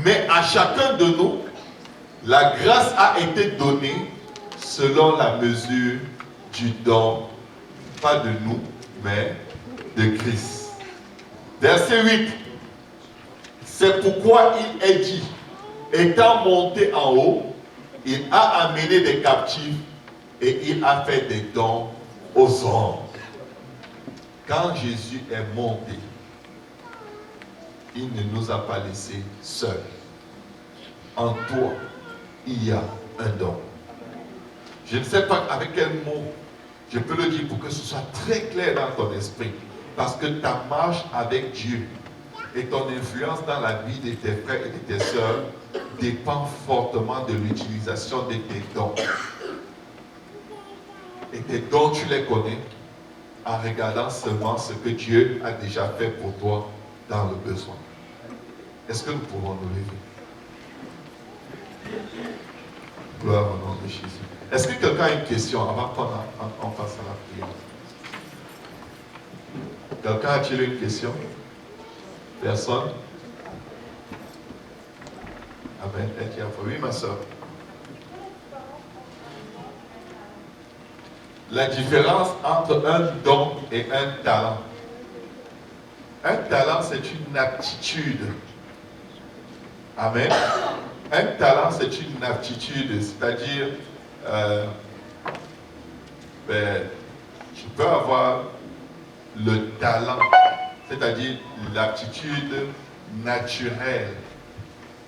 Mais à chacun de nous, la grâce a été donnée selon la mesure du don, pas de nous, mais de Christ. Verset 8. C'est pourquoi il est dit, étant monté en haut, il a amené des captifs et il a fait des dons aux hommes. Quand Jésus est monté, il ne nous a pas laissés seuls. En toi, il y a un don. Je ne sais pas avec quel mot je peux le dire pour que ce soit très clair dans ton esprit. Parce que ta marche avec Dieu et ton influence dans la vie de tes frères et de tes sœurs dépend fortement de l'utilisation de tes dons. Et tes dons, tu les connais en regardant seulement ce que Dieu a déjà fait pour toi dans le besoin. Est-ce que nous pouvons nous lever? Gloire au nom de Jésus. Est-ce que quelqu'un a une question avant qu'on passe à la prière? Quelqu'un a-t-il une question? Personne? Amen. Oui, ma soeur. La différence entre un don et un talent. Un talent, c'est une aptitude. Amen. Un talent, c'est une aptitude, c'est-à-dire, tu peux avoir le talent, c'est-à-dire l'aptitude naturelle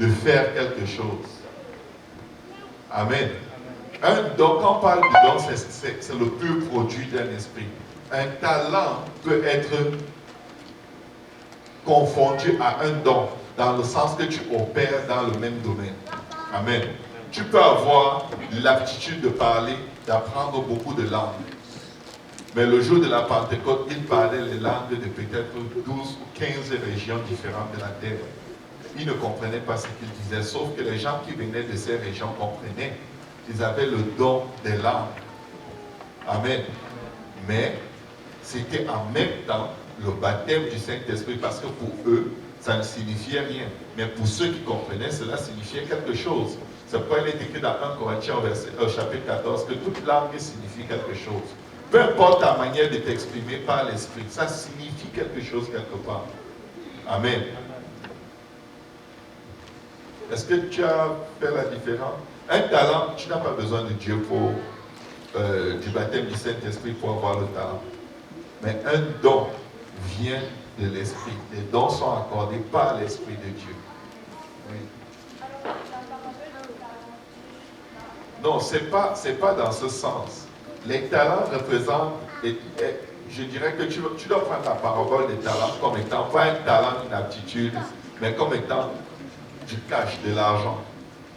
de faire quelque chose. Amen. Un don, quand on parle de don, c'est le pur produit d'un esprit. Un talent peut être confondu à un don, dans le sens que tu opères dans le même domaine. Amen. Tu peux avoir l'aptitude de parler, d'apprendre beaucoup de langues. Mais le jour de la Pentecôte, il parlait les langues de peut-être 12 ou 15 régions différentes de la terre. Ils ne comprenaient pas ce qu'il disait, sauf que les gens qui venaient de ces régions comprenaient. Ils avaient le don des langues. Amen. Mais c'était en même temps le baptême du Saint-Esprit, parce que pour eux, ça ne signifiait rien. Mais pour ceux qui comprenaient, cela signifiait quelque chose. C'est pourquoi il est écrit dans 1 Corinthiens chapitre 14 que toute langue signifie quelque chose. Peu importe ta manière de t'exprimer par l'esprit, ça signifie quelque chose quelque part. Amen. Est-ce que tu as fait la différence? Un talent, tu n'as pas besoin de Dieu pour du baptême du Saint-Esprit pour avoir le talent. Mais un don vient de l'Esprit. Les dons sont accordés par l'Esprit de Dieu. Oui. Non, c'est pas dans ce sens. Les talents représentent, je dirais que tu dois prendre la parabole des talents comme étant pas un talent, une aptitude, mais comme étant du cash, de l'argent.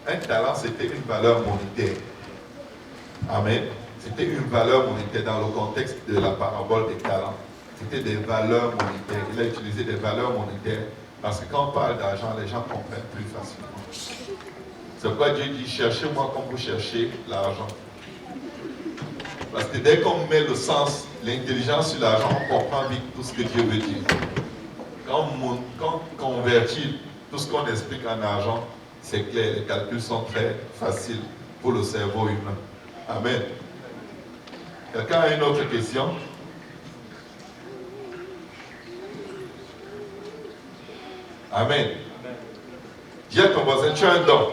Un talent, c'était une valeur monétaire. Amen. C'était une valeur monétaire dans le contexte de la parabole des talents. C'était des valeurs monétaires. Il a utilisé des valeurs monétaires parce que quand on parle d'argent, les gens comprennent plus facilement. C'est pourquoi Dieu dit, cherchez-moi comme vous cherchez l'argent. Parce que dès qu'on met le sens, l'intelligence sur l'argent, on comprend vite tout ce que Dieu veut dire. Quand on convertit tout ce qu'on explique en argent, c'est clair, les calculs sont très faciles pour le cerveau humain. Amen. Quelqu'un a une autre question? Amen. Dis à ton voisin, tu as un don.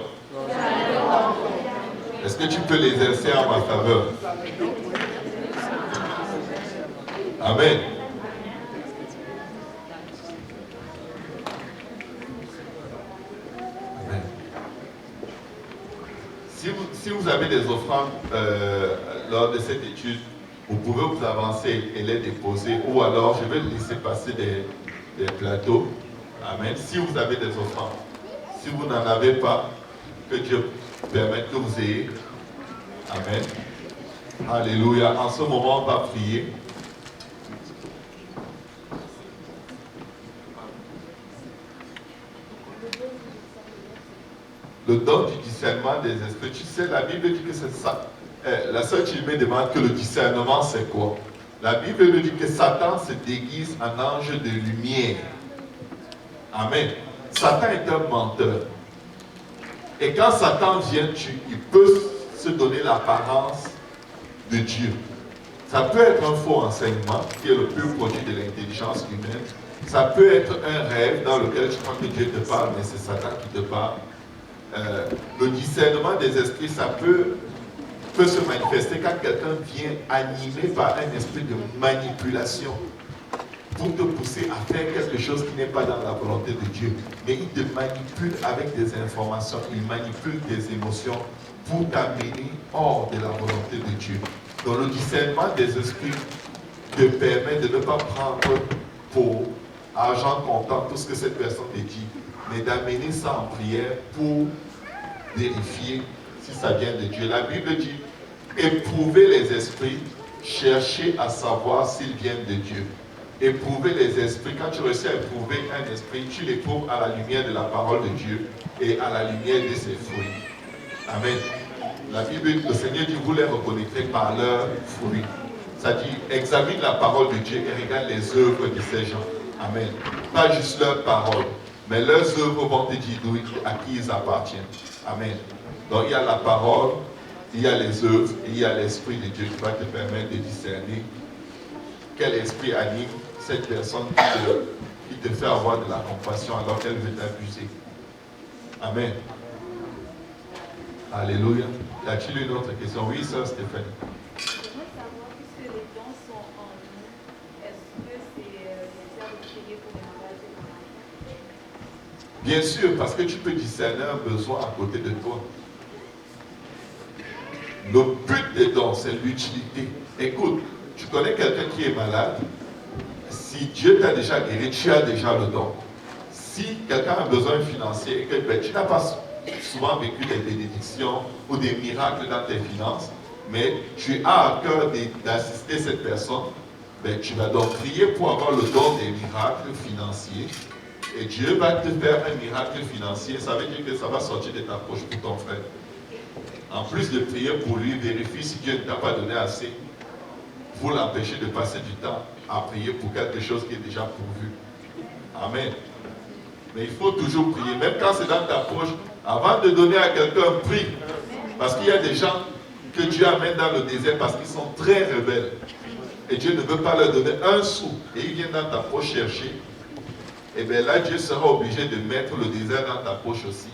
Est-ce que tu peux l'exercer en ma faveur? Amen. Amen. Si vous avez des offrandes lors de cette étude, vous pouvez vous avancer et les déposer, ou alors je vais laisser passer des plateaux. Amen. Si vous avez des offrandes. Si vous n'en avez pas, que Dieu permette que vous ayez. Amen. Alléluia. En ce moment, on va prier. Le don du discernement des esprits. Tu sais, la Bible dit que c'est ça. La sœur Chilmé demande que le discernement, c'est quoi? La Bible nous dit que Satan se déguise en ange de lumière. Amen. Satan est un menteur. Et quand Satan vient, il peut se donner l'apparence de Dieu. Ça peut être un faux enseignement qui est le pur produit de l'intelligence humaine. Ça peut être un rêve dans lequel tu crois que Dieu te parle, mais c'est Satan qui te parle. Le discernement des esprits, ça peut se manifester quand quelqu'un vient animé par un esprit de manipulation pour te pousser à faire quelque chose qui n'est pas dans la volonté de Dieu. Mais il te manipule avec des informations, il manipule tes émotions pour t'amener hors de la volonté de Dieu. Donc le discernement des esprits te permet de ne pas prendre pour argent comptant tout ce que cette personne te dit, mais d'amener ça en prière pour vérifier si ça vient de Dieu. La Bible dit, éprouvez les esprits, cherchez à savoir s'ils viennent de Dieu. Éprouver les esprits, quand tu réussis à éprouver un esprit, tu l'éprouves à la lumière de la parole de Dieu et à la lumière de ses fruits. Amen. La Bible, le Seigneur dit, vous les reconnaîtrez par leurs fruits. Ça dit, examine la parole de Dieu et regarde les œuvres de ces gens. Amen. Pas juste leurs paroles, mais leurs œuvres vont te dire à qui ils appartiennent. Amen. Donc il y a la parole, il y a les œuvres et il y a l'Esprit de Dieu qui va te permettre de discerner quel esprit anime cette personne qui te fait avoir de la compassion alors qu'elle veut t'abuser. Amen. Alléluia. Y a-t-il une autre question? Oui, sœur Stéphanie. J'aimerais savoir, puisque les dons sont en nous, est-ce que c'est nécessaire de prier pour les malades et les malades? Bien sûr, parce que tu peux discerner un besoin à côté de toi. Le but des dons, c'est l'utilité. Écoute, tu connais quelqu'un qui est malade, si Dieu t'a déjà guéri, tu as déjà le don. Si quelqu'un a besoin financier et que tu n'as pas souvent vécu des bénédictions ou des miracles dans tes finances, mais tu as à cœur d'assister cette personne, tu vas donc prier pour avoir le don des miracles financiers. Et Dieu va te faire un miracle financier. Ça veut dire que ça va sortir de ta poche pour ton frère. En plus de prier pour lui, vérifie si Dieu ne t'a pas donné assez pour l'empêcher de passer du temps à prier pour quelque chose qui est déjà pourvu. Amen. Mais il faut toujours prier, même quand c'est dans ta poche, avant de donner à quelqu'un, prie. Parce qu'il y a des gens que Dieu amène dans le désert parce qu'ils sont très rebelles. Et Dieu ne veut pas leur donner un sou. Et ils viennent dans ta poche chercher. Et bien là, Dieu sera obligé de mettre le désert dans ta poche aussi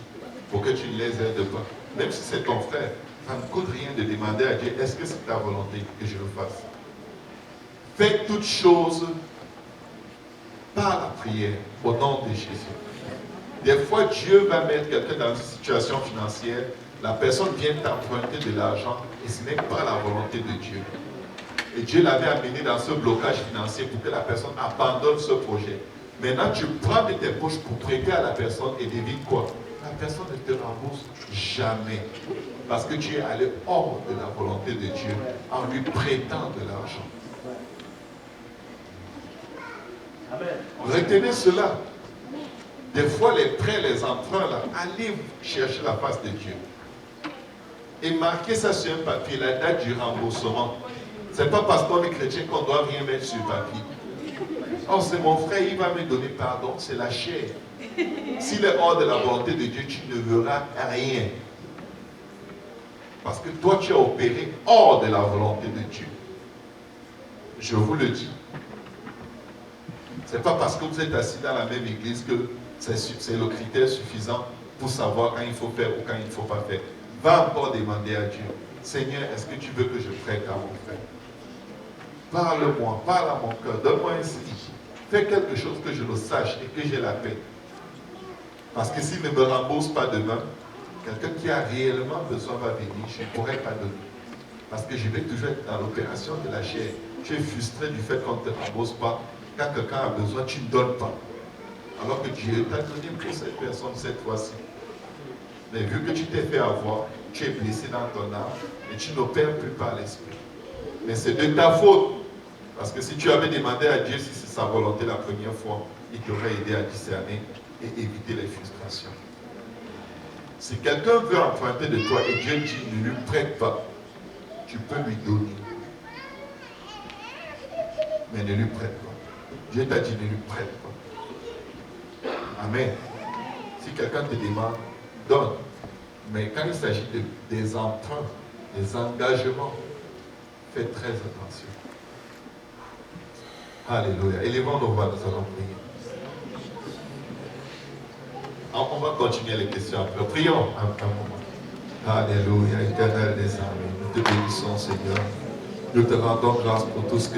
pour que tu ne les aides pas. Même si c'est ton frère, ça ne coûte rien de demander à Dieu, est-ce que c'est ta volonté que je le fasse? Faites toutes choses par la prière, au nom de Jésus. Des fois, Dieu va mettre quelqu'un dans une situation financière, la personne vient t'emprunter de l'argent et ce n'est pas la volonté de Dieu. Et Dieu l'avait amené dans ce blocage financier pour que la personne abandonne ce projet. Maintenant, tu prends de tes poches pour prêter à la personne et devine quoi? La personne ne te rembourse jamais. Parce que tu es allé hors de la volonté de Dieu en lui prêtant de l'argent. Retenez cela. Des fois, les prêts, les emprunts, là, allez chercher la face de Dieu. Et marquez ça sur un papier, la date du remboursement. Ce n'est pas parce qu'on est chrétien qu'on doit rien mettre sur papier. Oh, c'est mon frère, il va me donner pardon, c'est la chair. S'il est hors de la volonté de Dieu, tu ne verras rien. Parce que toi, tu as opéré hors de la volonté de Dieu. Je vous le dis. Ce n'est pas parce que vous êtes assis dans la même église que c'est le critère suffisant pour savoir quand il faut faire ou quand il ne faut pas faire. Va encore demander à Dieu, Seigneur, est-ce que tu veux que je prête à mon frère? Parle-moi, parle à mon cœur, donne-moi un signe. Fais quelque chose que je le sache et que j'ai la paix. Parce que s'il ne me rembourse pas demain, quelqu'un qui a réellement besoin va venir, je ne pourrai pas donner. Parce que je vais toujours être dans l'opération de la chair. Tu es frustré du fait qu'on ne te rembourse pas. Quand quelqu'un a besoin, tu ne donnes pas. Alors que Dieu t'a donné pour cette personne cette fois-ci. Mais vu que tu t'es fait avoir, tu es blessé dans ton âme et tu n'opères plus par l'esprit. Mais c'est de ta faute. Parce que si tu avais demandé à Dieu si c'est sa volonté la première fois, il t'aurait aidé à discerner et éviter les frustrations. Si quelqu'un veut emprunter de toi et Dieu dit ne lui prête pas, tu peux lui donner. Mais ne lui prête pas. Dieu t'a dit ne lui prête pas. Amen. Si quelqu'un te demande, donne. Mais quand il s'agit des emprunts, des engagements, faites très attention. Alléluia. Élevons nos voix, nous allons prier. On va continuer les questions après. Prions un moment. Alléluia, éternel des armées. Nous te bénissons, Seigneur. Nous te rendons grâce pour tout ce que